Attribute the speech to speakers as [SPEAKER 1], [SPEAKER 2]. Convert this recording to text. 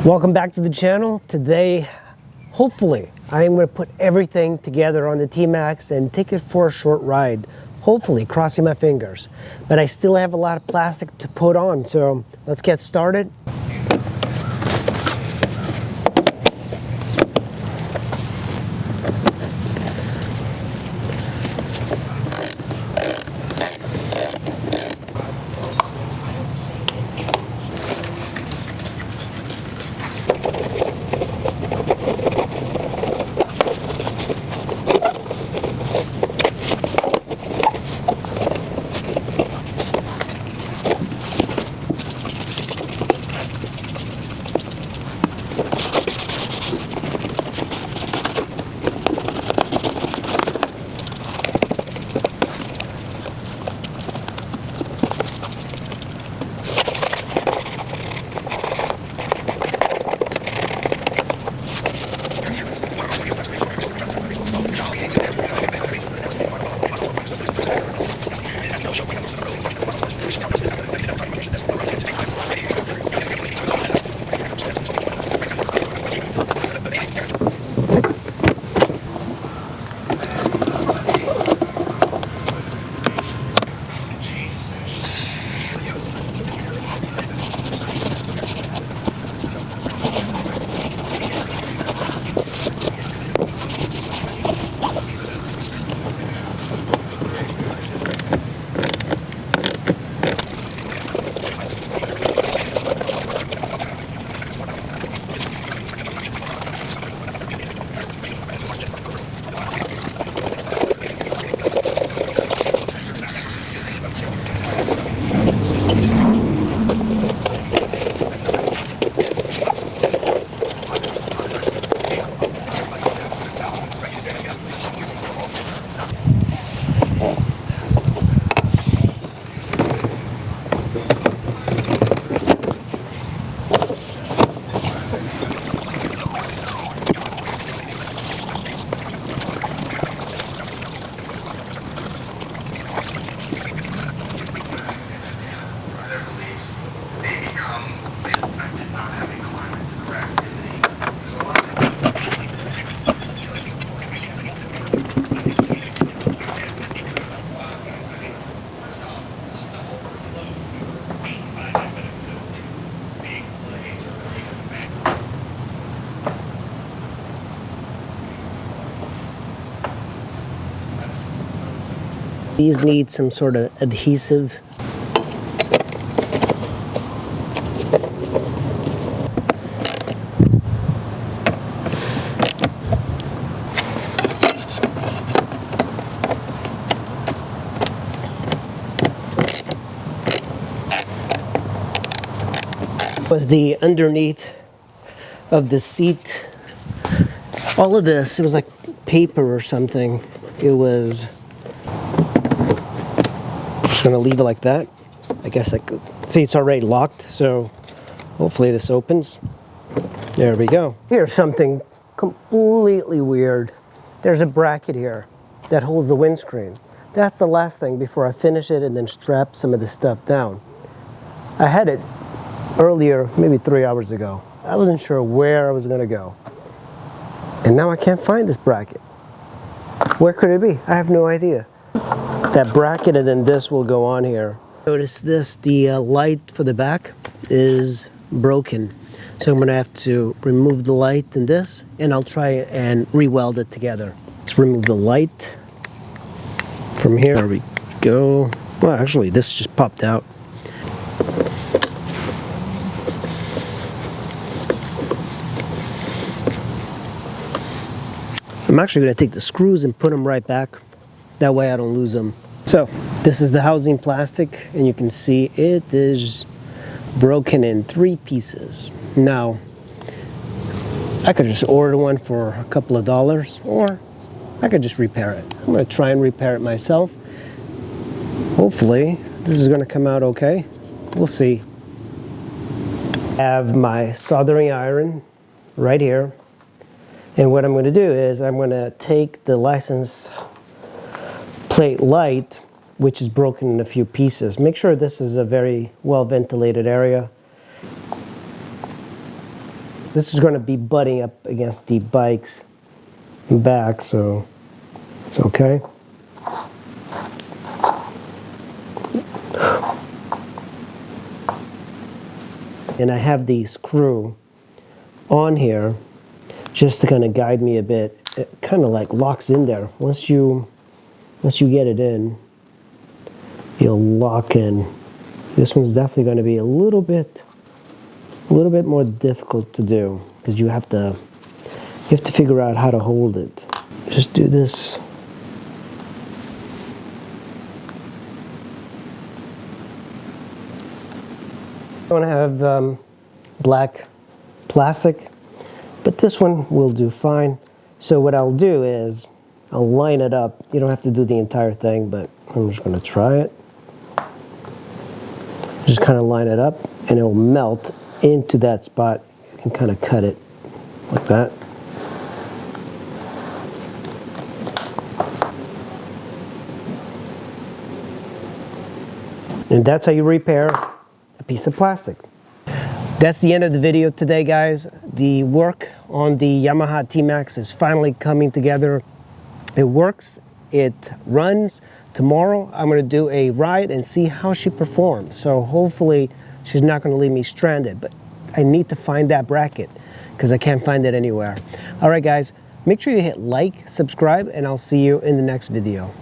[SPEAKER 1] Welcome back to the channel. Today, hopefully, I am going to put everything together on the TMAX and take it for a short ride. Hopefully, crossing my fingers. But I still have a lot of plastic to put on, so let's get started. These need some sort of adhesive. Was the underneath of the seat. All of this, it was like paper or something. It was. Just gonna leave it like that. I guess I could see it's already locked, so hopefully this opens. There we go. Here's something completely weird. There's a bracket here that holds the windscreen. That's the last thing before I finish it and then strap some of this stuff down. I had it earlier, maybe 3 hours ago. I wasn't sure where I was gonna go. And now I can't find this bracket. Where could it be? I have no idea. That bracket and then this will go on here. Notice this, the light for the back is broken. So I'm gonna have to remove the light and this, and I'll try and re-weld it together. Let's remove the light from here. There we go. Well, actually, this just popped out. I'm actually gonna take the screws and put them right back. That way I don't lose them. So this is the housing plastic, and you can see it is broken in 3 pieces. Now, I could just order one for a couple of dollars, or I could just repair it. I'm gonna try and repair it myself. Hopefully this is gonna come out okay. We'll see. I have my soldering iron right here. And what I'm gonna do is I'm gonna take the license plate light, which is broken in a few pieces. Make sure this is a very well ventilated area. This is going to be butting up against the bike's back, so it's okay. And I have the screw on here just to kind of guide me a bit. It kind of like locks in there. Once you get it in, you'll lock in. This one's definitely going to be a little bit more difficult to do because you have to figure out how to hold it. Just do this. I want to have black plastic, but this one will do fine. So what I'll do is I'll line it up. You don't have to do the entire thing, but I'm just going to try it. Just kind of line it up and it will melt into that spot. You can kind of cut it like that. And that's how you repair a piece of plastic. That's the end of the video today, guys. The work on the Yamaha TMAX is finally coming together. It works, it runs. Tomorrow I'm going to do a ride and see how she performs. So hopefully she's not going to leave me stranded, but I need to find that bracket because I can't find it anywhere. All right, guys, make sure you hit like, subscribe, and I'll see you in the next video.